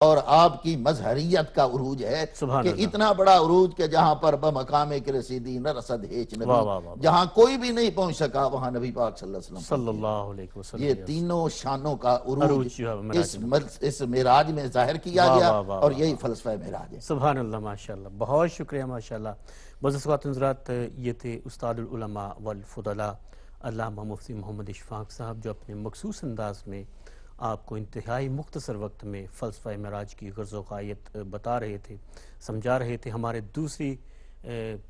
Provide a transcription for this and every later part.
اور آپ کی مظہریت کا عروج ہے کہ اتنا بڑا عروج کہ جہاں پر بمقام کے رسیدی نہ رسد ہیچ نبی، جہاں کوئی بھی نہیں پہنچ سکا وہاں نبی پاک صلی اللہ علیہ وسلم یہ تینوں شانوں کا عروج اس معراج میں ظاہر کیا گیا، اور یہی فلسفہ معراج ہے۔ سبحان اللہ، ماشاءاللہ، بہت شکریہ ماشاءاللہ۔ معزز خواتین حضرات، یہ تھے استاد العلماء والفضلاء علامہ مفتی محمد اشفاق صاحب، جو اپنے مخصوص انداز میں آپ کو انتہائی مختصر وقت میں فلسفہ معراج کی غرض و غایت بتا رہے تھے، سمجھا رہے تھے۔ ہمارے دوسری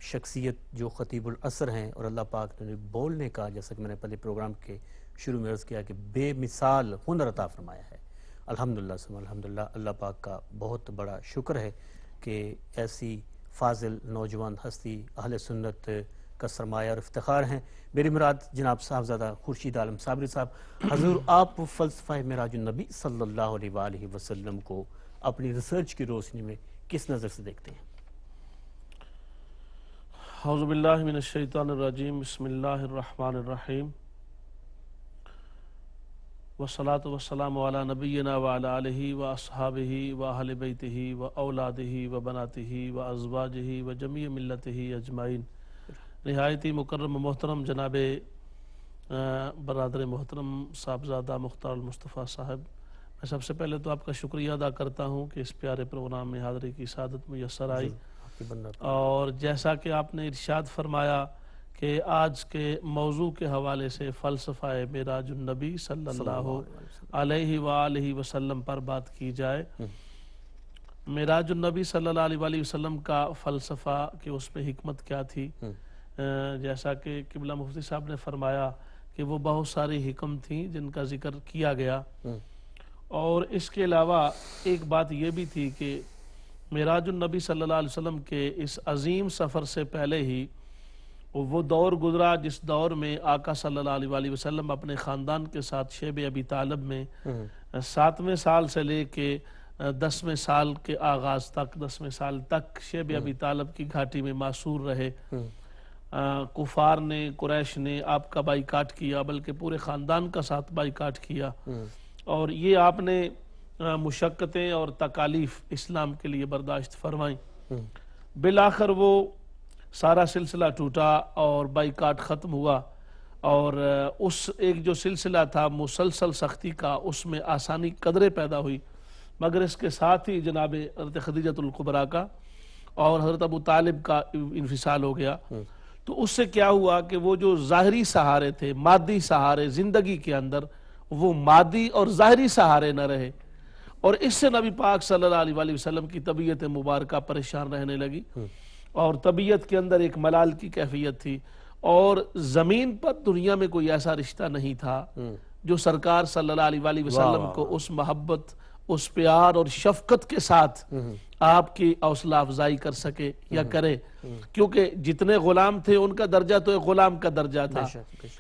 شخصیت جو خطیب العصر ہیں، اور اللہ پاک نے بولنے کا، جیسا کہ میں نے پہلے پروگرام کے شروع میں عرض کیا کہ بے مثال ہنر عطا فرمایا ہے۔ الحمدللہ ثم الحمدللہ، اللہ پاک کا بہت بڑا شکر ہے کہ ایسی فاضل نوجوان ہستی اہل سنت کا سرمایہ اور افتخار ہیں۔ میری مراد جناب صاحبزادہ خورشید عالم صابری صاحب، حضور آپ فلسفہ معراج النبی صلی اللہ علیہ وآلہ وسلم کو اپنی ریسرچ کی روشنی میں کس نظر سے دیکھتے ہیں؟ اعوذ باللہ من الشیطان الرجیم، بسم اللہ الرحمن الرحیم، والصلاة والسلام علی نبینا وعلی آلہ واصحابہ واہل بیتہ واولادہ وبناتہ وازواجہ وجمیع ملتہ اجمعین۔ نہایتی مکرم محترم جناب برادر محترم صاحبزادہ مختار المصطفیٰ صاحب، میں سب سے پہلے تو آپ کا شکریہ ادا کرتا ہوں کہ اس پیارے پروگرام میں حاضری کی سعادت میسر آئی، اور جیسا کہ آپ نے ارشاد فرمایا کہ آج کے موضوع کے حوالے سے فلسفہ معراج النبی صلی اللہ علیہ وآلہ وسلم پر بات کی جائے۔ معراج النبی صلی اللہ علیہ وآلہ وسلم کا فلسفہ کہ اس میں حکمت کیا تھی، جیسا کہ قبلہ مفتی صاحب نے فرمایا کہ وہ بہت ساری حکم تھیں جن کا ذکر کیا گیا، اور اس کے علاوہ ایک بات یہ بھی تھی کہ معراج النبی صلی اللہ علیہ وسلم کے اس عظیم سفر سے پہلے ہی وہ دور گزرا جس دور میں آقا صلی اللہ علیہ وآلہ وسلم اپنے خاندان کے ساتھ شیب ابی طالب میں 7ویں سال سے لے کے 10ویں سال کے آغاز تک، 10ویں سال تک شیب ابی طالب کی گھاٹی میں معصور رہے۔ کفار نے، قریش نے آپ کا بائیکاٹ کیا، بلکہ پورے خاندان کا ساتھ بائیکاٹ کیا، اور یہ آپ نے مشقتیں اور تکالیف اسلام کے لیے برداشت فرمائیں۔ بالآخر وہ سارا سلسلہ ٹوٹا اور بائیکاٹ ختم ہوا، اور اس ایک جو سلسلہ تھا مسلسل سختی کا، اس میں آسانی قدرے پیدا ہوئی، مگر اس کے ساتھ ہی جناب حضرت خدیجۃ الکبریٰ کا اور حضرت ابو طالب کا انفصال ہو گیا۔ تو اس سے کیا ہوا کہ وہ جو ظاہری سہارے تھے، مادی سہارے زندگی کے اندر، وہ مادی اور ظاہری سہارے نہ رہے، اور اس سے نبی پاک صلی اللہ علیہ وآلہ وسلم کی طبیعت مبارکہ پریشان رہنے لگی، اور طبیعت کے اندر ایک ملال کی کیفیت تھی، اور زمین پر دنیا میں کوئی ایسا رشتہ نہیں تھا جو سرکار صلی اللہ علیہ وآلہ وسلم کو اس محبت، اس پیار اور شفقت کے ساتھ آپ کی حوصلہ افزائی کر سکے یا کرے، کیونکہ جتنے غلام تھے ان کا درجہ تو ایک غلام کا درجہ تھا،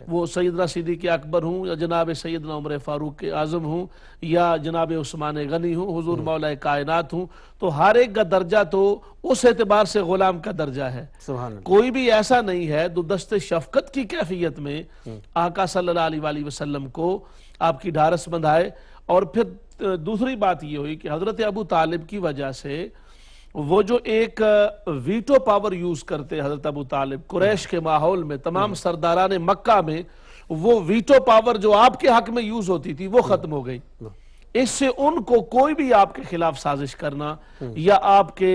وہ سیدنا صدیق اکبر ہوں یا جناب سیدنا عمر فاروق اعظم ہوں یا جناب عثمان غنی ہوں، حضور مولا کائنات ہوں، تو ہر ایک کا درجہ تو اس اعتبار سے غلام کا درجہ ہے۔ کوئی بھی ایسا نہیں ہے جو دست شفقت کی کیفیت میں آقا صلی اللہ علیہ وآلہ وسلم کو آپ کی ڈھارس بندھائے۔ اور پھر دوسری بات یہ ہوئی کہ حضرت ابو طالب کی وجہ سے وہ جو ایک ویٹو پاور یوز کرتے حضرت ابو طالب قریش کے ماحول میں، تمام سرداران مکہ میں وہ ویٹو پاور جو آپ کے حق میں یوز ہوتی تھی وہ ختم ہو گئی۔ اس سے ان کو کوئی بھی آپ کے خلاف سازش کرنا یا آپ کے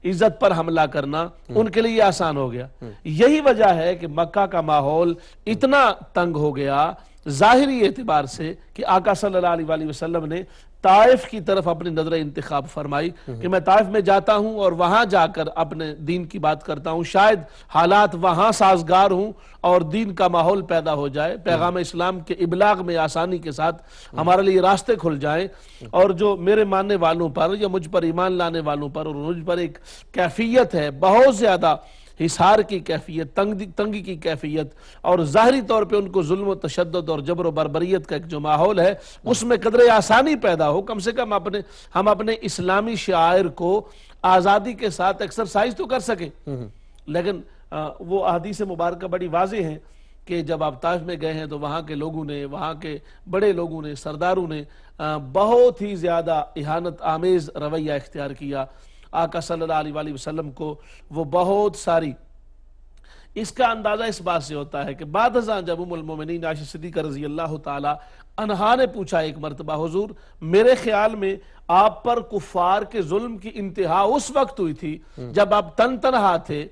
عزت پر حملہ کرنا ان کے لیے آسان ہو گیا۔ یہی وجہ ہے کہ مکہ کا ماحول اتنا تنگ ہو گیا ظاہری اعتبار سے کہ آقا صلی اللہ علیہ وآلہ وسلم نے طائف کی طرف اپنی نظر انتخاب فرمائی کہ میں طائف میں جاتا ہوں اور وہاں جا کر اپنے دین کی بات کرتا ہوں، شاید حالات وہاں سازگار ہوں اور دین کا ماحول پیدا ہو جائے، پیغام اسلام کے ابلاغ میں آسانی کے ساتھ ہمارے لیے راستے کھل جائیں، اور جو میرے ماننے والوں پر یا مجھ پر ایمان لانے والوں پر اور مجھ پر ایک کیفیت ہے بہت زیادہ حصار کی کیفیت، تنگی کی کیفیت، اور ظاہری طور پہ ان کو ظلم و تشدد اور جبر و بربریت کا ایک جو ماحول ہے اس میں قدر آسانی پیدا ہو، کم سے کم ہم اپنے اسلامی شعائر کو آزادی کے ساتھ ایکسرسائز تو کر سکیں۔ لیکن وہ احادیث مبارکہ بڑی واضح ہیں کہ جب آپ طائف میں گئے ہیں تو وہاں کے لوگوں نے، وہاں کے بڑے لوگوں نے، سرداروں نے بہت ہی زیادہ اہانت آمیز رویہ اختیار کیا آقا صلی اللہ علیہ وآلہ وسلم کو. وہ بہت ساری، اس کا اندازہ اس بات سے ہوتا ہے کہ بعد ازاں جب ام المومنین عائشہ صدیقہ رضی اللہ تعالی عنہا نے پوچھا ایک مرتبہ، حضور میرے خیال میں آپ پر کفار کے ظلم کی انتہا اس وقت ہوئی تھی جب آپ تنہا تھے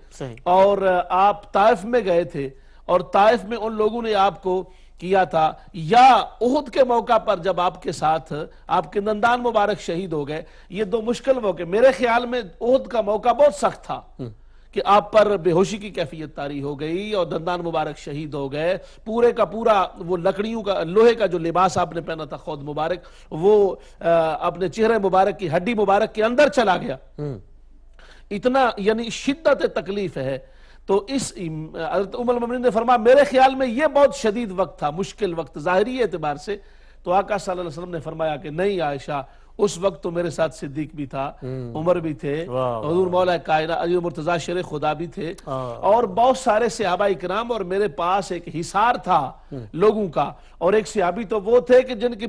اور آپ طائف میں گئے تھے، اور طائف میں ان لوگوں نے آپ کو کیا تھا، یا احد کے موقع پر جب آپ کے ساتھ آپ کے دندان مبارک شہید ہو گئے. یہ دو مشکل موقع، میرے خیال میں احد کا موقع بہت سخت تھا کہ آپ پر بے ہوشی کی کیفیت طاری ہو گئی اور دندان مبارک شہید ہو گئے، پورے کا پورا وہ لکڑیوں کا، لوہے کا جو لباس آپ نے پہنا تھا خود مبارک، وہ اپنے چہرے مبارک کی ہڈی مبارک کے اندر چلا گیا. اتنا یعنی شدت تکلیف ہے. تو اس حضرت ام المومنین نے فرمایا میرے خیال میں یہ بہت شدید وقت تھا، مشکل وقت ظاہری اعتبار سے. تو آقا صلی اللہ علیہ وسلم نے فرمایا کہ نہیں عائشہ، اس وقت تو میرے ساتھ صدیق بھی تھا، عمر بھی تھے، حضور مولا کائنات علی مرتضی شیر خدا بھی تھے، اور بہت سارے صحابہ اکرام، اور میرے پاس ایک حصار تھا لوگوں کا. اور ایک صحابی تو وہ تھے کہ جن کی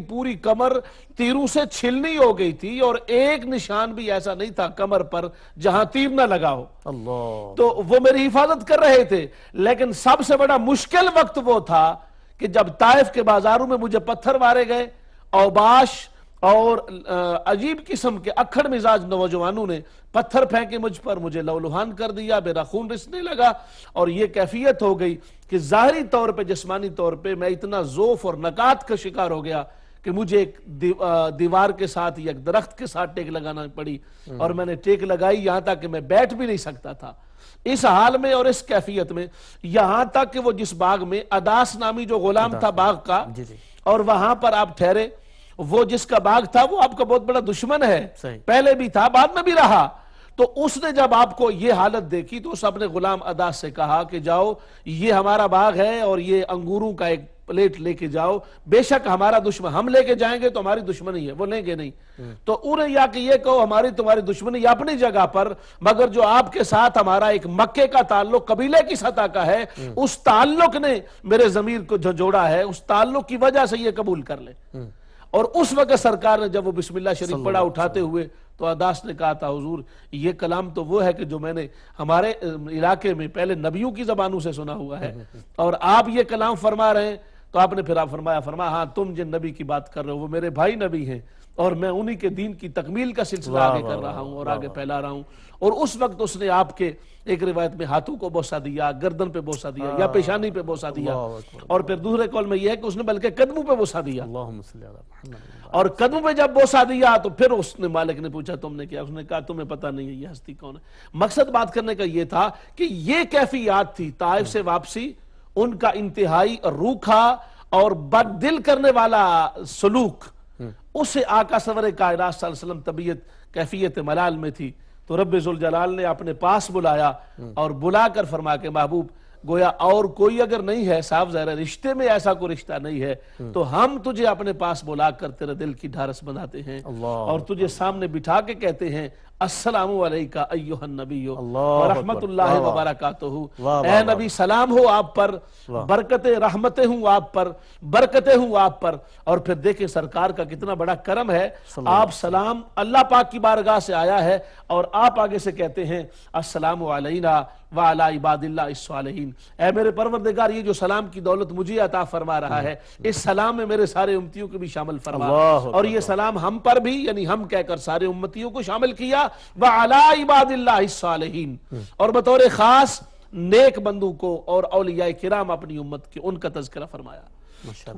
پوری کمر تیروں سے چھلنی ہو گئی تھی، اور ایک نشان بھی ایسا نہیں تھا کمر پر جہاں تیر نہ لگا ہو. تو وہ میری حفاظت کر رہے تھے. لیکن سب سے بڑا مشکل وقت وہ تھا کہ جب طائف کے بازاروں میں مجھے پتھر مارے گئے، اوباش اور عجیب قسم کے اکھڑ مزاج نوجوانوں نے پتھر پھینکے مجھ پر، مجھے لہولہان کر دیا، میرا خون رسنے لگا، اور یہ کیفیت ہو گئی کہ ظاہری طور پہ، جسمانی طور پہ میں اتنا ضعف اور نکات کا شکار ہو گیا کہ مجھے ایک دیوار کے ساتھ یا ایک درخت کے ساتھ ٹیک لگانا پڑی، اور میں نے ٹیک لگائی یہاں تک کہ میں بیٹھ بھی نہیں سکتا تھا اس حال میں اور اس کیفیت میں. یہاں تک کہ وہ جس باغ میں اداس نامی جو غلام تھا باغ کا، اور وہاں پر آپ ٹھہرے، وہ جس کا باغ تھا وہ آپ کا بہت بڑا دشمن ہے، پہلے بھی تھا بعد میں بھی رہا. تو اس نے جب آپ کو یہ حالت دیکھی تو اس اپنے غلام اداس سے کہا کہ جاؤ، یہ ہمارا باغ ہے اور یہ انگوروں کا ایک پلیٹ لے کے جاؤ، بے شک ہمارا دشمن، ہم لے کے جائیں گے تو ہماری دشمنی ہے، وہ لیں گے نہیں. تو انہیں یا کہ یہ کہو ہماری تمہاری دشمنی اپنی جگہ پر، مگر جو آپ کے ساتھ ہمارا ایک مکے کا تعلق قبیلے کی سطح کا ہے، اس تعلق نے میرے ضمیر کو جوڑا ہے، اس تعلق کی وجہ سے یہ قبول کر لے. اور اس وقت سرکار نے جب وہ بسم اللہ شریف پڑھا اٹھاتے ہوئے تو اداس نے کہا تھا حضور یہ کلام تو وہ ہے کہ جو میں نے ہمارے علاقے میں پہلے نبیوں کی زبانوں سے سنا ہوا ہے، اور آپ یہ کلام فرما رہے ہیں. تو آپ نے پھر فرمایا ہاں تم جن نبی کی بات کر رہے ہو وہ میرے بھائی نبی ہیں، اور میں انہی کے دین کی تکمیل کا سلسلہ آگے کر رہا ہوں اور آگے پھیلا رہا ہوں. اور اس وقت اس نے آپ کے ایک روایت میں ہاتھوں کو بوسہ دیا، گردن پہ بوسہ دیا، یا پیشانی پہ بوسہ دیا، اور پھر دوسرے قول میں یہ ہے کہ اس نے بلکہ قدموں پہ بوسہ دیا. اور قدموں پہ جب بوسہ دیا تو پھر اس نے مالک نے پوچھا تم نے کیا؟ اس نے کہا تمہیں پتہ نہیں ہے یہ ہستی کون ہے. مقصد بات کرنے کا یہ تھا کہ یہ کیفیات تھی طائف سے واپسی، ان کا انتہائی روکھا اور بد دل کرنے والا سلوک، اسے آقا سرور کائنات صلی اللہ علیہ وسلم طبیعت کیفیت ملال میں تھی. تو رب ذوالجلال نے اپنے پاس بلایا اور بلا کر فرمایا کہ محبوب گویا اور کوئی اگر نہیں ہے، صاحب ظاہر رشتے میں ایسا کوئی رشتہ نہیں ہے، تو ہم تجھے اپنے پاس بلا کر تیرے دل کی ڈھارس بناتے ہیں اور تجھے سامنے بٹھا کے کہتے ہیں السلام علیکہ ایہا النبی ورحمت اللہ وبرکاتہ. اے نبی سلام ہو آپ پر، برکتیں رحمتیں ہوں آپ پر، برکتیں ہوں آپ پر. اور پھر دیکھیں سرکار کا کتنا بڑا کرم ہے، آپ سلام اللہ پاک کی بارگاہ سے آیا ہے اور آپ آگے سے کہتے ہیں السلام علینا وعلی عباد اللہ الصالحین. اے میرے پروردگار یہ جو سلام کی دولت مجھے عطا فرما رہا ہے، اس سلام میں میرے سارے امتیوں کو بھی شامل فرما، اور یہ سلام ہم پر بھی، یعنی ہم کہہ کر سارے امتیوں کو شامل کیا، وعلی عباد اللہ الصالحین، اور بطور خاص نیک بندوں کو اور اولیاء کرام اپنی امت کے ان کا تذکرہ فرمایا.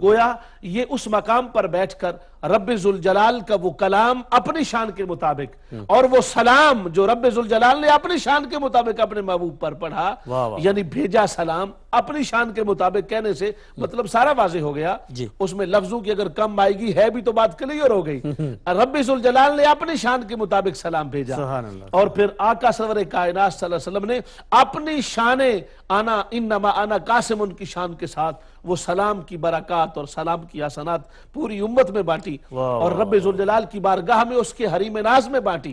گویا یہ اس مقام پر بیٹھ کر رب ذوالجلال کا وہ کلام اپنی شان کے مطابق، اور وہ سلام جو رب ذوالجلال نے اپنی شان کے مطابق اپنے محبوب پر پڑھا، یعنی بھیجا سلام اپنی شان کے مطابق کہنے سے مطلب سارا واضح ہو گیا. اس میں لفظوں کی اگر کم آئے گی ہے بھی تو بات کلیئر ہو گئی. رب ذوالجلال نے اپنی شان کے مطابق سلام بھیجا، اور پھر آقا سرور کائنات صلی اللہ علیہ وسلم نے اپنی شان انا انما انا قاسم ان کی شان کے ساتھ وہ سلام کی برکات اور سلام کی حسنات پوری امت میں بانٹی، اور رب ذوالجلال کی بارگاہ میں اس کے حریم ناز میں بانٹی.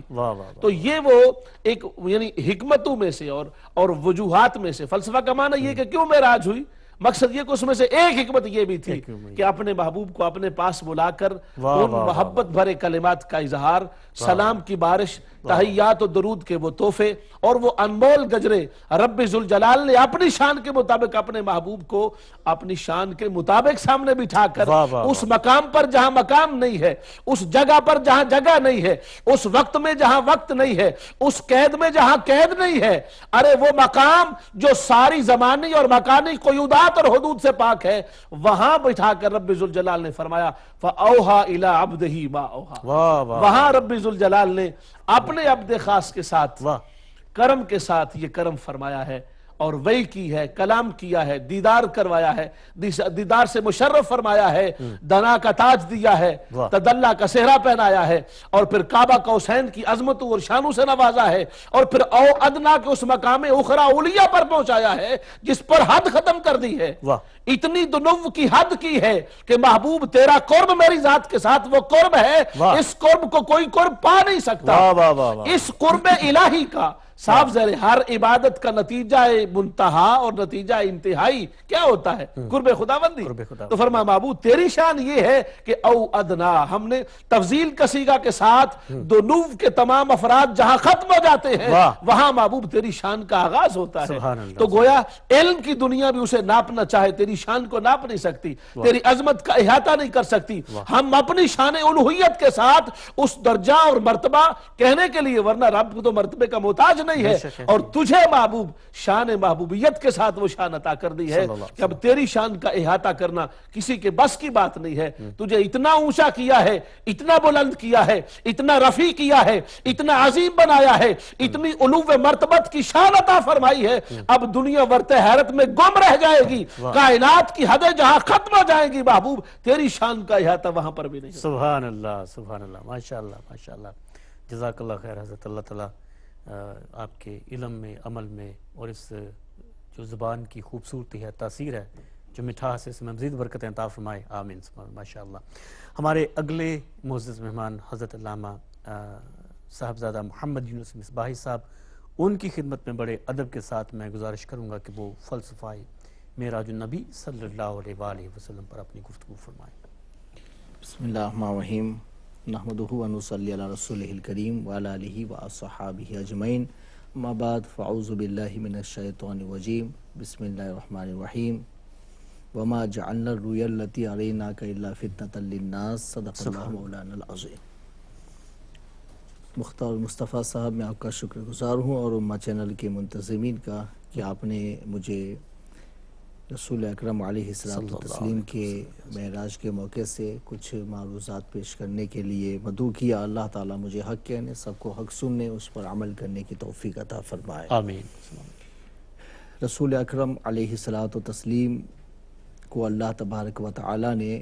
تو یہ وہ ایک یعنی حکمتوں میں سے اور وجوہات میں سے. فلسفہ کا معنی یہ کہ کیوں معراج ہوئی؟ مقصد یہ کہ اس میں سے ایک حکمت یہ بھی تھی کہ اپنے محبوب کو اپنے پاس بلا کر ان محبت بھرے کلمات کا اظہار، سلام کی بارش، تحیات و درود کے وہ تحفے اور وہ انمول گجرے رب ذوالجلال نے اپنی شان کے مطابق اپنے محبوب کو اپنی شان کے مطابق سامنے بٹھا کر اس مقام پر جہاں مقام نہیں ہے، اس جگہ پر جہاں جگہ نہیں ہے، اس وقت میں جہاں وقت نہیں ہے، اس قید میں جہاں قید نہیں ہے، ارے وہ مقام جو ساری زمانی اور مکانی قیودات اور حدود سے پاک ہے، وہاں بٹھا کر رب ذوالجلال نے فرمایا فَأَوْحَا إِلَىٰ عَبْدِهِ مَا أَوْحَا، وہاں رب ذوالجلال نے اپنے عبد خاص کے ساتھ کرم کے ساتھ یہ کرم فرمایا ہے اور وحی کی ہے، کلام کیا ہے، دیدار کروایا ہے، دیدار سے مشرف فرمایا ہے، دنا کا تاج دیا ہے، تدلہ کا صحرا پہنایا ہے، اور پھر کعبہ قوسین کی عظمتوں اور شانوں سے نوازا ہے، اور پھر او ادنا کے اس مقام اخرى اولیاء پر پہنچایا ہے جس پر حد ختم کر دی ہے۔ اتنی دنو کی حد کی ہے کہ محبوب تیرا قرب میری ذات کے ساتھ وہ قرب ہے، اس قرب کو کوئی قرب پا نہیں سکتا۔ اس قرب الہی کا صاف زیر ہر عبادت کا نتیجہ منتہا اور نتیجہ انتہائی کیا ہوتا ہے؟ قرب خداوندی۔ تو فرمایا معبود تیری شان یہ ہے کہ او ادنا، ہم نے تفضیل کا صیغہ کے ساتھ دنو کے تمام افراد جہاں ختم ہو جاتے ہیں وہاں معبود تیری شان کا آغاز ہوتا ہے۔ تو گویا علم کی دنیا بھی اسے ناپنا چاہے تیری شان کو ناپ نہیں سکتی، تیری عظمت کا احاطہ نہیں کر سکتی۔ ہم اپنی شان الوہیت کے ساتھ اس درجہ اور مرتبہ کہنے کے لیے، ورنہ رب تو مرتبے کا محتاج نہیں ہے، اور تجھے محبوب شان محبوبیت کے ساتھ وہ شان عطا کر دی ہے کہ اب تیری شان کا احاطہ کرنا کسی کے بس کی بات نہیں ہے۔ تجھے اتنا اونچا کیا ہے، اتنا بلند کیا ہے، اتنا رفیع کیا ہے، اتنا عظیم بنایا ہے، اتنی علو مرتبت کی شان عطا فرمائی ہے، اب دنیا ورت حیرت میں گم رہ جائے گی، کائنات کی حدیں جہاں ختم ہو جائیں گی محبوب تیری شان کا احاطہ وہاں پر بھی نہیں۔ سبحان اللہ، سبحان اللہ، ماشاءاللہ ماشاءاللہ، جزاک اللہ خیر حضرت۔ اللہ تعالیٰ آپ کے علم میں، عمل میں، اور اس جو زبان کی خوبصورتی ہے، تاثیر ہے، جو مٹھاس ہے، اس میں مزید برکتیں عطا فرمائے، آمین ماشاءاللہ۔ ہمارے اگلے معزز مہمان حضرت علامہ صاحبزادہ محمد یونس مصباحی صاحب، ان کی خدمت میں بڑے ادب کے ساتھ میں گزارش کروں گا کہ وہ فلسفہ معراج النبی صلی اللہ علیہ وآلہ وسلم پر اپنی گفتگو فرمائیں۔ بسم اللہ الرحمن الرحیم، نحمدہ و نصلی علی رسولہ الکریم وعلی آلہ واصحابہ اجمعین، اما بعد فاعوذ باللہ من الشیطان الرجیم، بسم اللہ الرحمن الرحیم، وما جعلنا الرؤیا التي اریناک الا فتنة للناس، صدق اللہ مولانا العظیم۔ مختار مصطفیٰ صاحب، میں آپ کا شکر گزار ہوں اور امہ چینل کے منتظمین کا کہ آپ نے مجھے رسول اکرم علیہ السلام کے معراج کے موقع سے کچھ معروضات پیش کرنے کے لیے مدعو کیا۔ اللہ تعالیٰ مجھے حق کہنے، سب کو حق سننے، اس پر عمل کرنے کی توفیق عطا فرمائے، آمین۔ رسول اکرم علیہ السلام کو اللہ تبارک و تعالیٰ نے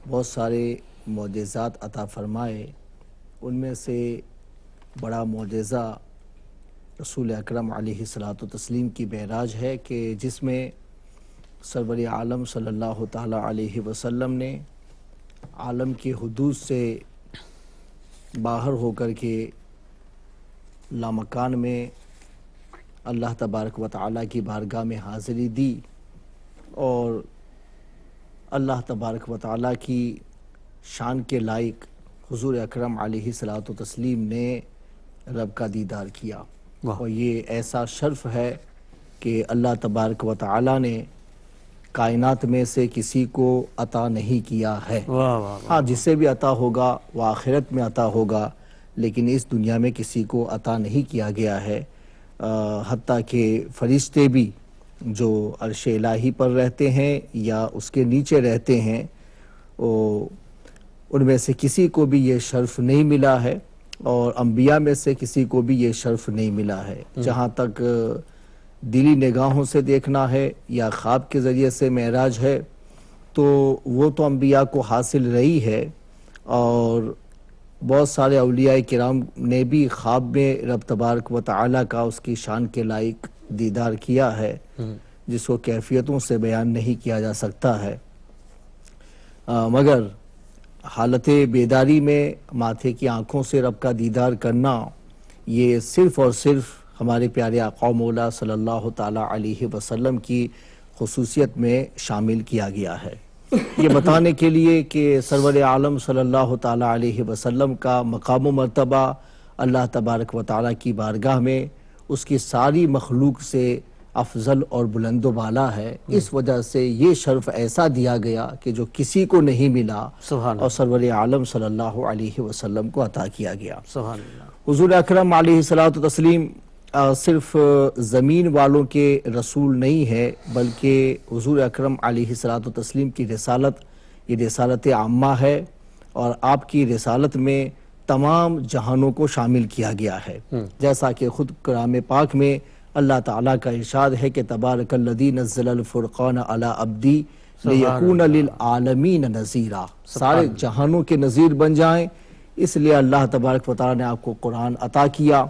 بہت سارے معجزات عطا فرمائے، ان میں سے بڑا معجزہ رسول اکرم علیہ السلام کی معراج ہے کہ جس میں سرور عالم صلی اللہ تعالیٰ علیہ وسلم نے عالم کے حدود سے باہر ہو کر کے لامکان میں اللہ تبارک و تعالیٰ کی بارگاہ میں حاضری دی، اور اللہ تبارک و تعالیٰ کی شان کے لائق حضور اکرم علیہ السلام نے رب کا دیدار کیا، اور یہ ایسا شرف ہے کہ اللہ تبارک و تعالیٰ نے کائنات میں سے کسی کو عطا نہیں کیا ہے۔ ہاں، جسے بھی عطا ہوگا وہ آخرت میں عطا ہوگا، لیکن اس دنیا میں کسی کو عطا نہیں کیا گیا ہے۔ حتیٰ کہ فرشتے بھی جو عرش الہی پر رہتے ہیں یا اس کے نیچے رہتے ہیں، ان میں سے کسی کو بھی یہ شرف نہیں ملا ہے، اور انبیاء میں سے کسی کو بھی یہ شرف نہیں ملا ہے۔ جہاں تک دلی نگاہوں سے دیکھنا ہے یا خواب کے ذریعے سے معراج ہے، تو وہ تو انبیاء کو حاصل رہی ہے، اور بہت سارے اولیاء کرام نے بھی خواب میں رب تبارک و تعالیٰ کا اس کی شان کے لائق دیدار کیا ہے، جس کو کیفیتوں سے بیان نہیں کیا جا سکتا ہے، مگر حالت بیداری میں ماتھے کی آنکھوں سے رب کا دیدار کرنا، یہ صرف اور صرف ہمارے پیارے آقا مولا صلی اللہ تعالیٰ علیہ وسلم کی خصوصیت میں شامل کیا گیا ہے، یہ بتانے کے لیے کہ سرور عالم صلی اللہ تعالیٰ علیہ وسلم کا مقام و مرتبہ اللہ تبارک و تعالیٰ کی بارگاہ میں اس کی ساری مخلوق سے افضل اور بلند و بالا ہے، اس وجہ سے یہ شرف ایسا دیا گیا کہ جو کسی کو نہیں ملا اور سرور عالم صلی اللہ علیہ وسلم کو عطا کیا گیا۔ حضور اکرم علیہ الصلوۃ والتسلیم صرف زمین والوں کے رسول نہیں ہے، بلکہ حضور اکرم علیہ الصلوۃ والتسلیم کی رسالت یہ رسالت عامہ ہے، اور آپ کی رسالت میں تمام جہانوں کو شامل کیا گیا ہے، جیسا کہ خود کلام پاک میں اللہ تعالیٰ کا ارشاد ہے کہ تبارک الذی نزل الفرقان علی عبدی لیکون للعالمین نذیرا، سارے جہانوں کے نذیر بن جائیں، اس لیے اللہ تبارک و تعالیٰ نے آپ کو قرآن عطا کیا۔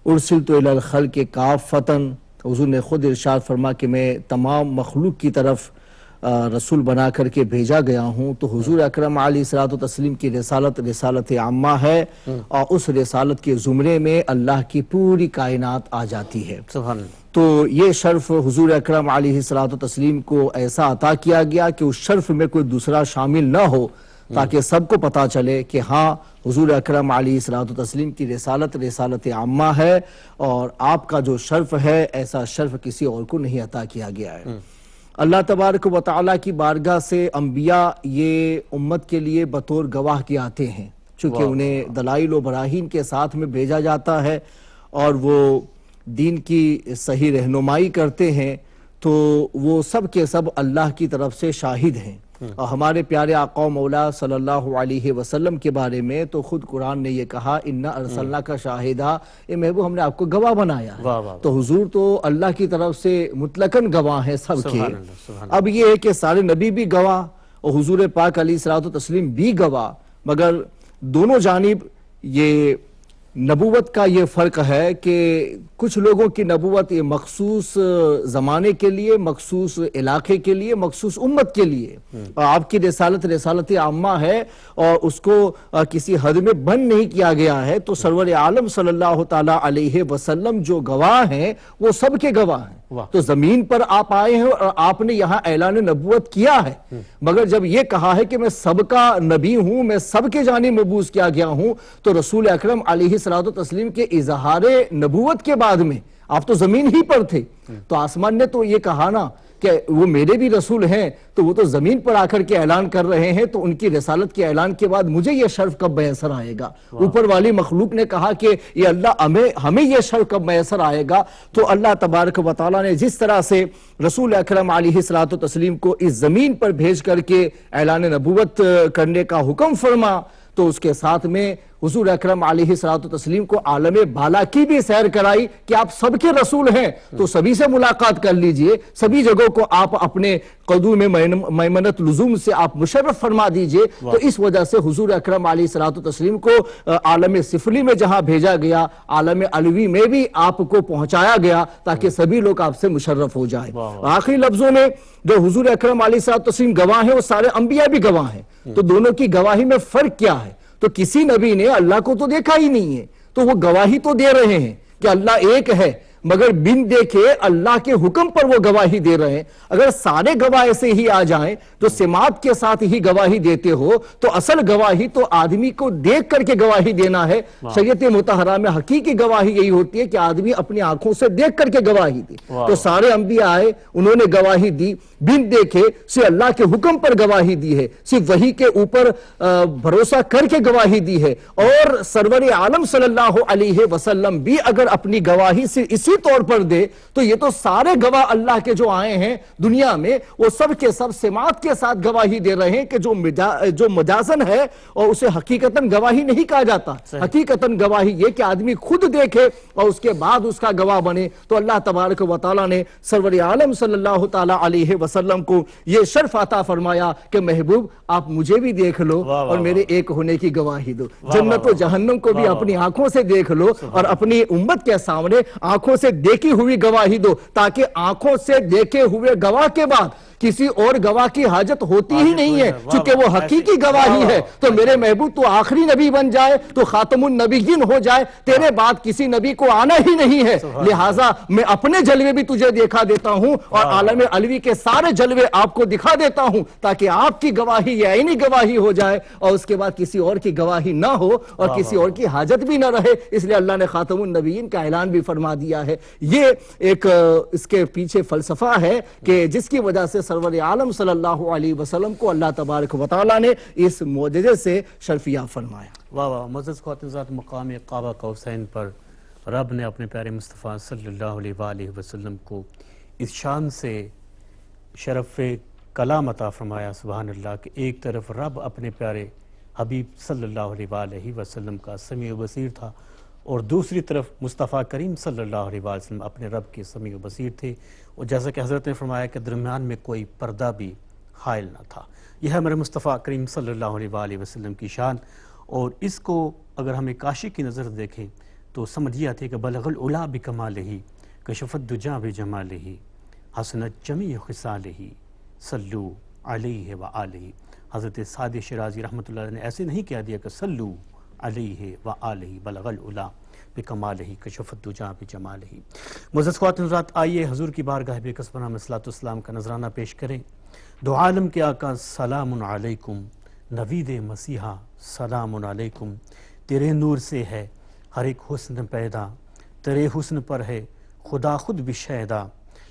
ارسلت الی الخلق کافۃ، حضور نے خود ارشاد فرما کہ میں تمام مخلوق کی طرف رسول بنا کر کے بھیجا گیا ہوں، تو حضور اکرم علیہ الصلوۃ والتسلیم کی رسالت رسالت عامہ ہے، اور اس رسالت کے زمرے میں اللہ کی پوری کائنات آ جاتی ہے۔ تو یہ شرف حضور اکرم علیہ الصلوۃ والتسلیم کو ایسا عطا کیا گیا کہ اس شرف میں کوئی دوسرا شامل نہ ہو، تاکہ سب کو پتا چلے کہ ہاں حضور اکرم علیہ الصلوۃ والتسلیم کی رسالت رسالت عامہ ہے، اور آپ کا جو شرف ہے ایسا شرف کسی اور کو نہیں عطا کیا گیا ہے۔ اللہ تبارک و تعالیٰ کی بارگاہ سے انبیاء یہ امت کے لیے بطور گواہ کے آتے ہیں، چونکہ انہیں دلائل و براہین کے ساتھ میں بھیجا جاتا ہے اور وہ دین کی صحیح رہنمائی کرتے ہیں، تو وہ سب کے سب اللہ کی طرف سے شاہد ہیں۔ اور ہمارے پیارے آقا و مولا صلی اللہ علیہ وسلم کے بارے میں تو خود قرآن نے یہ کہا اِنَّا أَرْسَلْنَاكَ شَاهِدًا، اے محبوب ہم نے آپ کو گواہ بنایا ہے۔ تو حضور تو اللہ کی طرف سے مطلقاً گواہ ہیں سب کے۔ اب یہ ہے کہ سارے نبی بھی گواہ اور حضور پاک علیہ الصلوۃ والتسلیم بھی گواہ، مگر دونوں جانب یہ نبوت کا یہ فرق ہے کہ کچھ لوگوں کی نبوت یہ مخصوص زمانے کے لیے، مخصوص علاقے کے لیے، مخصوص امت کے لیے، اور آپ کی رسالت رسالت عامہ ہے اور اس کو کسی حد میں بند نہیں کیا گیا ہے۔ تو سرور عالم صلی اللہ تعالیٰ علیہ وسلم جو گواہ ہیں وہ سب کے گواہ ہیں۔ تو زمین پر آپ آئے ہیں اور آپ نے یہاں اعلان نبوت کیا ہے، مگر جب یہ کہا ہے کہ میں سب کا نبی ہوں، میں سب کے جانب مبعوث کیا گیا ہوں، تو رسول اکرم علیہ الصلوۃ والتسلیم کے اظہار نبوت کے بعد میں آپ تو زمین ہی پر تھے، تو آسمان نے تو یہ کہا نا کہ وہ میرے بھی رسول ہیں، تو وہ تو زمین پر آ کر کے اعلان کر رہے ہیں، تو ان کی رسالت کے اعلان کے بعد مجھے یہ شرف کب میسر آئے گا؟ اوپر والی مخلوق نے کہا کہ یہ اللہ ہمیں یہ شرف کب میسر آئے گا؟ تو اللہ تبارک و تعالیٰ نے جس طرح سے رسول اکرم علیہ الصلوۃ والتسلیم کو اس زمین پر بھیج کر کے اعلان نبوت کرنے کا حکم فرما، تو اس کے ساتھ میں حضور اکرم علیہ الصلوۃ والتسلیم کو عالم بالا کی بھی سیر کرائی کہ آپ سب کے رسول ہیں، تو سبھی سے ملاقات کر لیجئے، سبھی جگہوں کو آپ اپنے قدوم میمنت لزوم سے آپ مشرف فرما دیجئے۔ تو اس وجہ سے حضور اکرم علیہ الصلوۃ والتسلیم کو عالم سفلی میں جہاں بھیجا گیا، عالم علوی میں بھی آپ کو پہنچایا گیا تاکہ سبھی لوگ آپ سے مشرف ہو جائیں۔ آخری لفظوں میں جو حضور اکرم علیہ الصلوۃ والتسلیم گواہ ہیں وہ سارے انبیاء بھی گواہ ہیں، تو دونوں کی گواہی میں فرق کیا ہے؟ تو کسی نبی نے اللہ کو تو دیکھا ہی نہیں ہے، تو وہ گواہی تو دے رہے ہیں کہ اللہ ایک ہے، مگر بن دیکھے اللہ کے حکم پر وہ گواہی دے رہے ہیں۔ اگر سارے گواہ ایسے ہی آ جائیں جو سماعت کے ساتھ ہی گواہی دیتے ہو، تو اصل گواہی تو آدمی کو دیکھ کر کے گواہی دینا ہے۔ شریعت مطہرہ میں حقیقی گواہی یہی ہوتی ہے کہ آدمی اپنی آنکھوں سے دیکھ کر کے گواہی دے۔ تو سارے انبیاء آئے، انہوں نے گواہی دی، بن دیکھے صرف اللہ کے حکم پر گواہی دی ہے، صرف وحی کے اوپر بھروسہ کر کے گواہی دی ہے۔ اور سرور عالم صلی اللہ علیہ وسلم بھی اگر اپنی گواہی سے اسی طور پر دے، تو یہ تو سارے گواہ اللہ کے جو آئے ہیں دنیا میں، وہ سب کے سب سماعت کے ساتھ گواہی دے رہے ہیں کہ جو مجازن ہے اور اسے حقیقتاً گواہی نہیں کہا جاتا۔ حقیقتاً گواہی یہ کہ آدمی خود دیکھے اور اس کے بعد اس کا گواہ بنے۔ تو اللہ تبارک و تعالیٰ نے سرور عالم صلی اللہ تعالیٰ علیہ وسلم کو یہ شرف عطا فرمایا کہ محبوب آپ مجھے بھی دیکھ لو اور میرے ایک ہونے کی گواہی دو، جنت و جہنم کو بھی اپنی آنکھوں سے دیکھ لو اور اپنی امت کے سامنے آنکھوں سے دیکھی ہوئی گواہی دو، تاکہ آنکھوں سے دیکھے ہوئے گواہ کے بعد کسی اور گواہ کی حاجت ہوتی ہی نہیں ہے، چونکہ وہ حقیقی گواہی ہے۔ تو میرے محبوب تو آخری نبی بن جائے، تو خاتم النبیین ہو جائے، تیرے بعد کسی نبی کو آنا ہی نہیں ہے، لہٰذا میں اپنے جلوے بھی تجھے دکھا دیتا ہوں اور عالم علوی کے سارے جلوے آپ کو دکھا دیتا ہوں، تاکہ آپ کی گواہی یہ عینی گواہی ہو جائے اور اس کے بعد کسی اور کی گواہی نہ ہو اور کسی اور کی حاجت بھی نہ رہے۔ اس لیے اللہ نے خاتم النبیین کا اعلان بھی فرما دیا ہے۔ یہ ایک اس کے پیچھے فلسفہ ہے کہ جس کی وجہ سے سرور عالم صلی اللہ علیہ وسلم کو اللہ تبارک و تعالیٰ نے اس معجزے سے شرفیاب فرمایا۔ واہ واہ، معزز خواتین ذات، مقام قاب قوسین پر رب نے اپنے پیارے مصطفیٰ صلی اللہ علیہ وآلہ وسلم کو اس شان سے شرف کلام عطا فرمایا، سبحان اللہ، کہ ایک طرف رب اپنے پیارے حبیب صلی اللہ علیہ وآلہ وسلم کا سمیع و بصیر تھا، اور دوسری طرف مصطفیٰ کریم صلی اللہ علیہ وآلہ وسلم اپنے رب کے سمیع و بصیر تھے، اور جیسا کہ حضرت نے فرمایا کہ درمیان میں کوئی پردہ بھی حائل نہ تھا۔ یہ ہے ہمارے مصطفیٰ کریم صلی اللہ علیہ وآلہ وسلم کی شان، اور اس کو اگر ہمیں کاشف کی نظر دیکھیں تو سمجھ یہ آتی ہے کہ بلغ العلا بکمالہ، کشف الدجا بجمالہ، حسنت جمیع خصالہ، صلو علیہ وآلہ۔ حضرت سعدی شیرازی رحمۃ اللہ علیہ نے ایسے نہیں کہہ دیا کہ صلو علیہ وآلہ بلغ العلا بکمالہ کشف الدجا بجمالہ۔ معزز خواتین حضرات، آئیے حضور کی بارگاہ بے کس پناہ صلاۃ والسلام کا نذرانہ پیش کریں۔ دو عالم کے آقا سلام علیکم، نوید مسیحا سلام علیکم، تیرے نور سے ہے ہر ایک حسن پیدا، تیرے حسن پر ہے خدا خود بھی شہدا،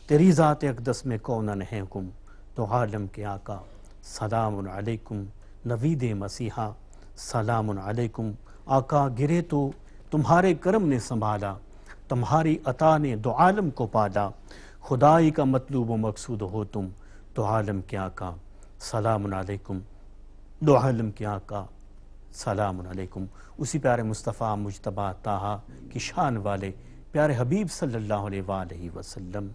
تیری ذات اقدس میں کونن ہے حکم، دو عالم کے آقا سلام علیکم، نوید مسیحا سلام علیکم۔ آقا گرے تو تمہارے کرم نے سنبھالا، تمہاری عطا نے دو عالم کو پالا، خدائی کا مطلوب و مقصود ہو تم، دو عالم کے آقا سلام علیکم، دو عالم کے آقا سلام علیکم۔ اسی پیارے مصطفیٰ مجتبیٰ طٰہٰ کی شان والے پیارے حبیب صلی اللہ علیہ وآلہ وسلم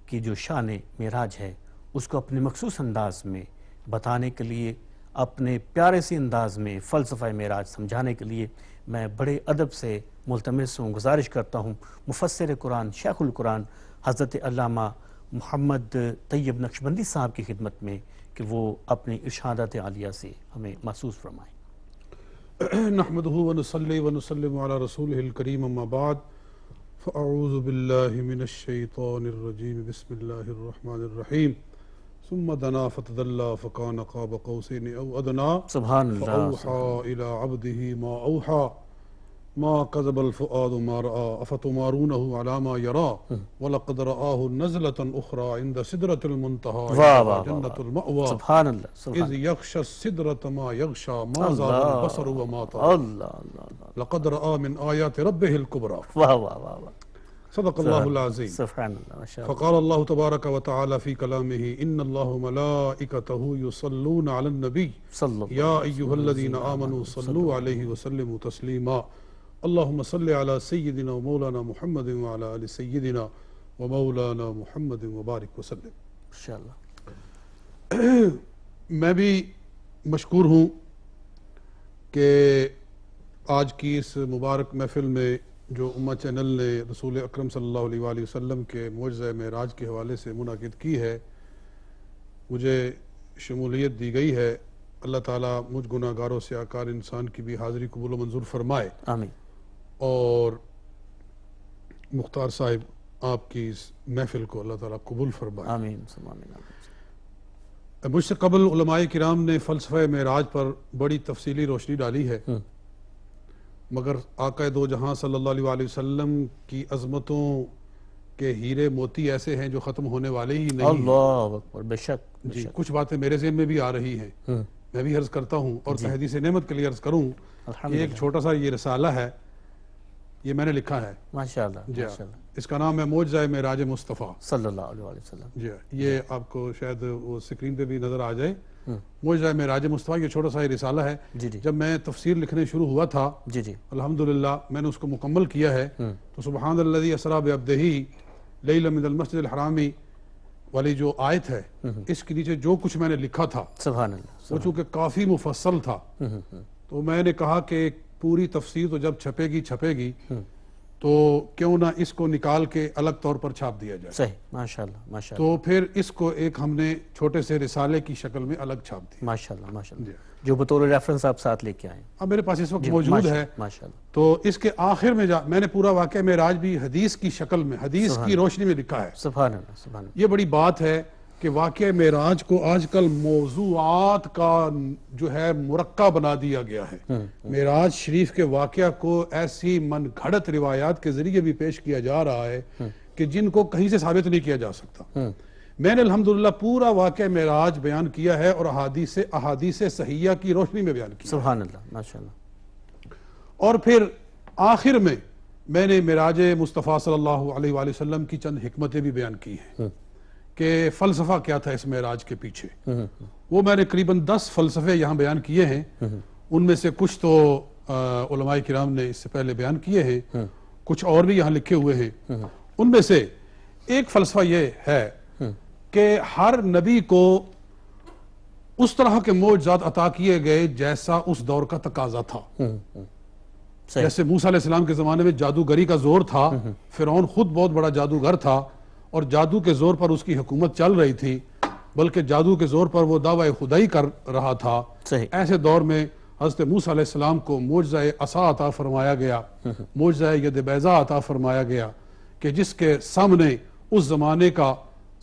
کی جو شان معراج ہے، اس کو اپنے مخصوص انداز میں بتانے کے لیے، اپنے پیارے سے انداز میں فلسفہ معراج سمجھانے کے لیے میں بڑے ادب سے ملتمس ہوں، گزارش کرتا ہوں مفسر قرآن، شیخ القرآن حضرت علامہ محمد طیب نقشبندی صاحب کی خدمت میں کہ وہ اپنی ارشادات عالیہ سے ہمیں محسوس فرمائیں۔ نحمدہ ونصلی ونسلم علی رسولہ الکریم، اما بعد، فاعوذ باللہ من الشیطان الرجیم، بسم اللہ الرحمن الرحیم، ثم دنا فتدلی فکان قاب قوسین او ادنا، سبحان اللہ، فاوحی الی عبدہ ما اوحی، ما کذب الفؤاد ما رأى افتمارونہ علی ما یری، ولقد رآہ نزلۃ اخری عند سدرۃ المنتہی جنۃ المأوی، سبحان اللہ، اذ یغشی السدرۃ ما یغشی ما زاغ البصر وما طغى، اللہ، لقد رأى من آیات ربہ الکبریٰ، واہ واہ واہ واہ، صدق اللہ العظیم۔ سبحان اللہ، ماشاء اللہ۔ فقال اللہ تبارک و تعالی فی کلامہ ان اللہ ملائکتہ یصلون علی النبی یا ایہا الذین آمنوا صلوا علیہ وسلموا تسلیما، اللہم صل علی سیدنا و مولانا محمد وعلی آل سیدنا و مولانا محمد وبارک وسلم۔ انشاءاللہ۔ میں بھی مشکور ہوں کہ آج کی اس مبارک محفل میں جو امہ چینل نے رسول اکرم صلی اللہ علیہ وآلہ وسلم کے معجزہ معراج کے حوالے سے منعقد کی ہے، مجھے شمولیت دی گئی ہے۔ اللہ تعالیٰ مجھ گناہ گاروں سے آکار انسان کی بھی حاضری قبول و منظور فرمائے، آمین۔ اور مختار صاحب آپ کی اس محفل کو اللہ تعالیٰ قبول فرمائے، آمین، آمین۔ مجھ سے قبل علماء کرام نے فلسفہ معراج پر بڑی تفصیلی روشنی ڈالی ہے، مگر آقا دو جہاں صلی اللہ علیہ وآلہ وسلم کی عظمتوں کے ہیرے موتی ایسے ہیں جو ختم ہونے والے ہی نہیں ہیں۔ اللہ اکبر، بے شک، بے جی، شک۔ کچھ باتیں میرے ذہن میں بھی آ رہی ہیں، میں بھی عرض کرتا ہوں، اور تحدیث نعمت کے لیے عرض کروں، یہ ایک چھوٹا سا یہ رسالہ ہے، یہ میں نے لکھا ہے، ماشاءاللہ، جی، ماشاءاللہ، اس کا نام ہے معجزہ معراج مصطفیٰ صلی اللہ علیہ وسلم۔ جی، یہ آپ کو شاید وہ سکرین پہ بھی نظر آ جائے، معجزہ معراج مصطفیٰ، یہ چھوٹا سا یہ رسالہ ہے۔ جی جی جب میں تفسیر لکھنے شروع ہوا تھا، جی جی، الحمدللہ میں نے اس کو مکمل کیا ہے، تو سبحان الذی اسریٰ بعبدہ لیلا من المسجد الحرامی والی جو آیت ہے، اس کے نیچے جو کچھ میں نے لکھا تھا سبحان اللہ، وہ چونکہ کافی مفصل تھا، تو میں نے کہا کہ پوری تفسیر تو جب چھپے گی تو کیوں نہ اس کو نکال کے الگ طور پر چھاپ دیا جائے. صحیح، ماشاءاللہ ماشاءاللہ. تو پھر اس کو ایک ہم نے چھوٹے سے رسالے کی شکل میں الگ چھاپ دیا. ماشاءاللہ ماشاءاللہ. جو بطور ریفرنس آپ ساتھ لے کے آئے. اب میرے پاس اس وقت موجود ہے. ماشاءاللہ. تو اس کے آخر میں میں نے پورا واقعہ معراج بھی حدیث کی شکل میں، حدیث کی روشنی میں لکھا ہے. سبحان اللہ سبحان اللہ. یہ بڑی بات ہے کہ واقعہ معراج کو آج کل موضوعات کا جو ہے مرقع بنا دیا گیا ہے. معراج شریف کے واقعہ کو ایسی من گھڑت روایات کے ذریعے بھی پیش کیا جا رہا ہے کہ جن کو کہیں سے ثابت نہیں کیا جا سکتا. میں نے الحمدللہ پورا واقعہ معراج بیان کیا ہے اور احادیث صحیحہ کی روشنی میں بیان کیا. سبحان اللہ ماشاءاللہ. اور پھر آخر میں نے معراج مصطفیٰ صلی اللہ علیہ وآلہ وسلم کی چند حکمتیں بھی بیان کی ہیں کہ فلسفہ کیا تھا اس معراج کے پیچھے. وہ میں نے قریباً 10 فلسفے یہاں بیان کیے ہیں. ان میں سے کچھ تو علماء کرام نے اس سے پہلے بیان کیے ہیں، کچھ اور بھی یہاں لکھے ہوئے ہیں. ان میں سے ایک فلسفہ یہ ہے کہ ہر نبی کو اس طرح کے معجزات عطا کیے گئے جیسا اس دور کا تقاضا تھا. جیسے موسیٰ علیہ السلام کے زمانے میں جادوگری کا زور تھا، فرعون خود بہت بڑا جادوگر تھا اور جادو کے زور پر اس کی حکومت چل رہی تھی، بلکہ جادو کے زور پر وہ دعوی خدائی کر رہا تھا. ایسے دور میں حضرت موسیٰ علیہ السلام کو معجزہ عصا عطا فرمایا گیا، معجزہ ید بیضا عطا فرمایا گیا کہ جس کے سامنے اس زمانے کا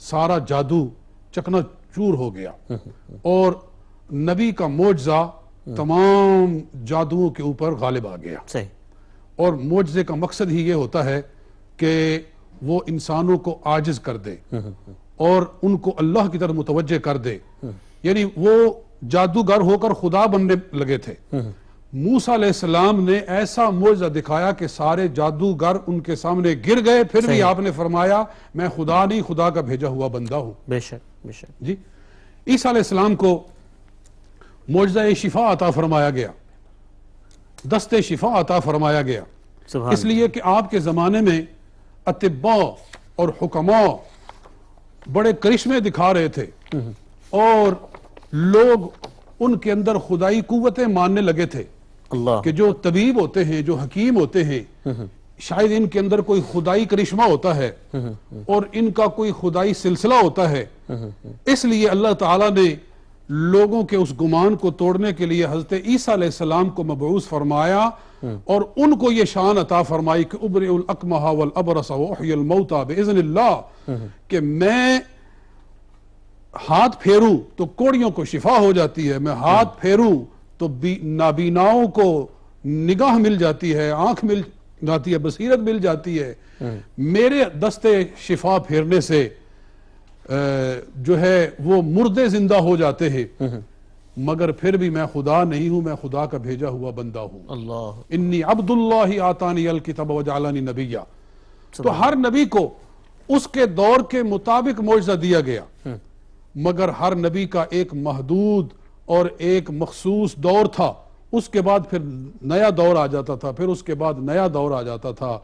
سارا جادو چکنا چور ہو گیا اور نبی کا معجزہ تمام جادوؤں کے اوپر غالب آ گیا. اور معجزے کا مقصد ہی یہ ہوتا ہے کہ وہ انسانوں کو عاجز کر دے اور ان کو اللہ کی طرف متوجہ کر دے. یعنی وہ جادوگر ہو کر خدا بننے لگے تھے. موسیٰ علیہ السلام نے ایسا معجزہ دکھایا کہ سارے جادوگر ان کے سامنے گر گئے، پھر بھی آپ نے فرمایا میں خدا نہیں، خدا کا بھیجا ہوا بندہ ہوں. بے شک بے شک. جی عیسیٰ علیہ السلام کو معجزہ شفا عطا فرمایا گیا، دست شفا عطا فرمایا گیا. اس لیے کہ آپ کے زمانے میں اطباء اور حکماء بڑے کرشمے دکھا رہے تھے اور لوگ ان کے اندر خدائی قوتیں ماننے لگے تھے کہ جو طبیب ہوتے ہیں، جو حکیم ہوتے ہیں، شاید ان کے اندر کوئی خدائی کرشمہ ہوتا ہے اور ان کا کوئی خدائی سلسلہ ہوتا ہے. اس لیے اللہ تعالیٰ نے لوگوں کے اس گمان کو توڑنے کے لیے حضرت عیسیٰ علیہ السلام کو مبعوث فرمایا اور ان کو یہ شان عطا فرمائی کہ ابرئ الاکمہ والابرص واحیی الموتى باذن اللہ، کہ میں ہاتھ پھیروں تو کوڑیوں کو شفا ہو جاتی ہے، میں ہاتھ پھیروں تو نابیناؤں کو نگاہ مل جاتی ہے، آنکھ مل جاتی ہے، بصیرت مل جاتی ہے. میرے دستے شفا پھیرنے سے جو ہے وہ مردے زندہ ہو جاتے ہیں، مگر پھر بھی میں خدا نہیں ہوں، میں خدا کا بھیجا ہوا بندہ ہوں. انی عبد اللہ آتانی الکتاب وجعلنی نبیا. تو ہر نبی کو اس کے دور کے مطابق معجزہ دیا گیا، مگر ہر نبی کا ایک محدود اور ایک مخصوص دور تھا. اس کے بعد پھر نیا دور آ جاتا تھا، پھر اس کے بعد نیا دور آ جاتا تھا.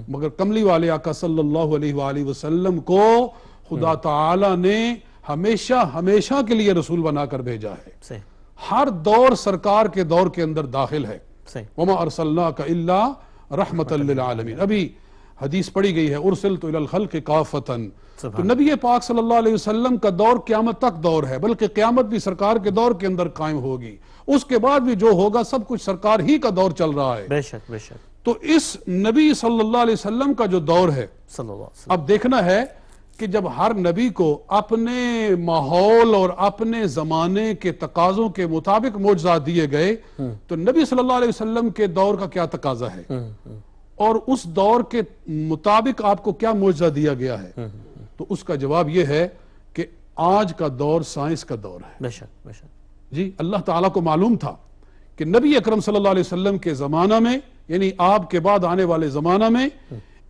مگر کملی والے آقا صلی اللہ علیہ وآلہ وسلم کو خدا تعالی نے ہمیشہ کے لیے رسول بنا کر بھیجا ہے. ہر دور سرکار کے دور کے اندر داخل ہے. وَمَا أَرْسَلْنَاكَ إِلَّا رَحْمَةً لِلْعَالَمِينَ. ابھی حدیث پڑھی گئی ہے اُرْسِلْتُ إِلَى الْخَلْقِ كَافَةً. تو نبی پاک صلی اللہ علیہ وسلم کا دور قیامت تک دور ہے، بلکہ قیامت بھی سرکار کے دور کے اندر قائم ہوگی. اس کے بعد بھی جو ہوگا سب کچھ سرکار ہی کا دور چل رہا ہے. بے شک بے شک. تو اس نبی صلی اللہ علیہ وسلم کا جو دور ہے، اب دیکھنا ہے کہ جب ہر نبی کو اپنے ماحول اور اپنے زمانے کے تقاضوں کے مطابق معجزات دیے گئے تو نبی صلی اللہ علیہ وسلم کے دور کا کیا تقاضا ہے اور اس دور کے مطابق آپ کو کیا معجزہ دیا گیا ہے. تو اس کا جواب یہ ہے کہ آج کا دور سائنس کا دور ہے. بے شک بے شک. جی اللہ تعالیٰ کو معلوم تھا کہ نبی اکرم صلی اللہ علیہ وسلم کے زمانہ میں، یعنی آپ کے بعد آنے والے زمانہ میں،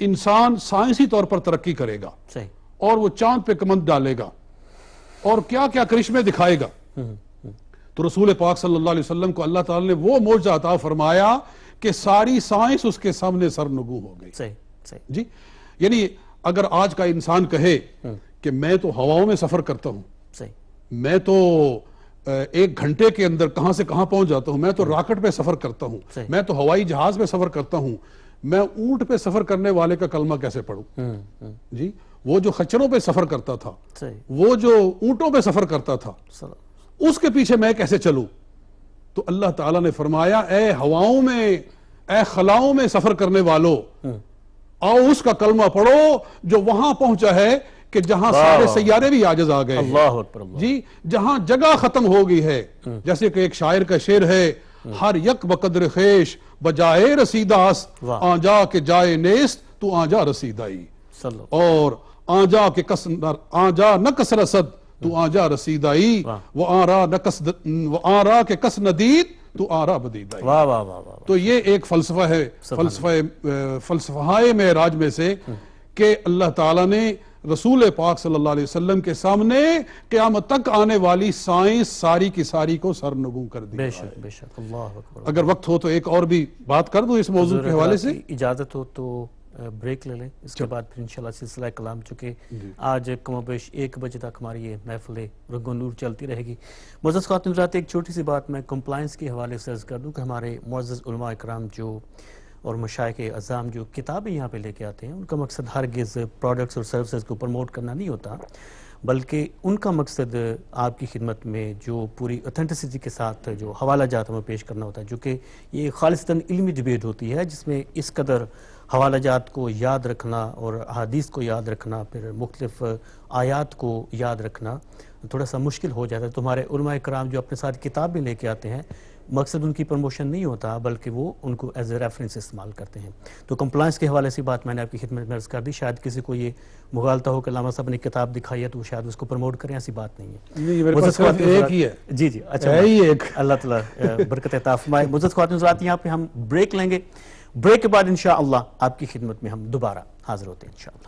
انسان سائنسی طور پر ترقی کرے گا اور وہ چاند پہ کمند ڈالے گا اور کیا کیا کرشمے دکھائے گا. تو رسول پاک صلی اللہ علیہ وسلم کو اللہ تعالیٰ نے وہ معجزہ عطا فرمایا کہ ساری سائنس اس کے سامنے سرنگو ہو گئی. جی یعنی اگر آج کا انسان کہے کہ میں تو ہواؤں میں سفر کرتا ہوں، میں تو 1 گھنٹے کے اندر کہاں سے کہاں پہنچ جاتا ہوں، میں تو راکٹ پہ سفر کرتا ہوں، میں تو ہوائی جہاز پہ سفر کرتا ہوں، میں اونٹ پہ سفر کرنے والے کا کلمہ کیسے پڑھوں؟ جی وہ جو خچروں پہ سفر کرتا تھا، وہ جو اونٹوں پہ سفر کرتا تھا، اس کے پیچھے میں کیسے چلوں؟ تو اللہ تعالیٰ نے فرمایا اے ہواؤں میں، اے خلاؤں میں سفر کرنے والو، آؤ اس کا کلمہ پڑھو جو وہاں پہنچا ہے کہ جہاں سارے سیارے بھی عاجز آ گئے ہیں، جی جہاں جگہ ختم ہو گئی ہے. جیسے کہ ایک شاعر کا شعر ہے، ہر یک بقدر خیش بجائے رسیداست، آنجا کے جائے نیست تو آنجا رسیدائی، اور آنجا کے آنجا نکس رسد تو آنجا رسیدائی، وآرا کے کس ندید تو آرا بدیدائی. تو یہ ایک فلسفہ ہے فلسفہ معراج میں سے کہ اللہ تعالیٰ نے رسول پاک صلی اللہ علیہ وسلم کے سامنے قیامت تک آنے والی سائنس ساری کی ساری کو سرنگوں کر دیا. بے شک بے شک. اللہ اکبر. اگر وقت ہو تو ایک اور بھی بات کر دوں اس موضوع کے حوالے سے. اجازت ہو تو بریک لے لیں، اس کے بعد پھر انشاءاللہ سلسلہ کلام، چونکہ آج کم و بیش 1 بجے تک ہماری یہ محفل رنگ و نور چلتی رہے گی. معزز خواتین حضرات، ایک چھوٹی سی بات میں کمپلائنس کے حوالے سے عرض کر دوں کہ ہمارے معزز علماء اکرام جو اور مشائخ اعظام جو کتابیں یہاں پہ لے کے آتے ہیں، ان کا مقصد ہرگز پروڈکٹس اور سروسز کو پروموٹ کرنا نہیں ہوتا، بلکہ ان کا مقصد آپ کی خدمت میں جو پوری اتھینٹسٹی کے ساتھ جو حوالہ جات ہمیں پیش کرنا ہوتا ہے، جو کہ یہ خالصتاً علمی ڈیبیٹ ہوتی ہے جس میں اس قدر حوالہ جات کو یاد رکھنا اور احادیث کو یاد رکھنا، پھر مختلف آیات کو یاد رکھنا تھوڑا سا مشکل ہو جاتا ہے. تو ہمارے علماء اکرام جو اپنے ساتھ کتابیں لے کے آتے ہیں، مقصد ان کی پروموشن نہیں ہوتا بلکہ وہ ان کو ایز اے ریفرنس استعمال کرتے ہیں. تو کمپلائنس کے حوالے سے بات میں نے آپ کی خدمت میں عرض کر دی. شاید کسی کو یہ مغالطہ ہو کہ علامہ صاحب نے کتاب دکھائی ہے تو شاید اس کو پروموٹ کریں، ایسی بات نہیں ہے. ایک ہی ہے. جی جی اچھا، اللہ تعالیٰ برکت عطا فرمائے. معزز خواتین حضرات، یہاں پہ ہم بریک لیں گے. بریک کے بعد انشاءاللہ آپ کی خدمت میں ہم دوبارہ حاضر ہوتے ہیں انشاءاللہ.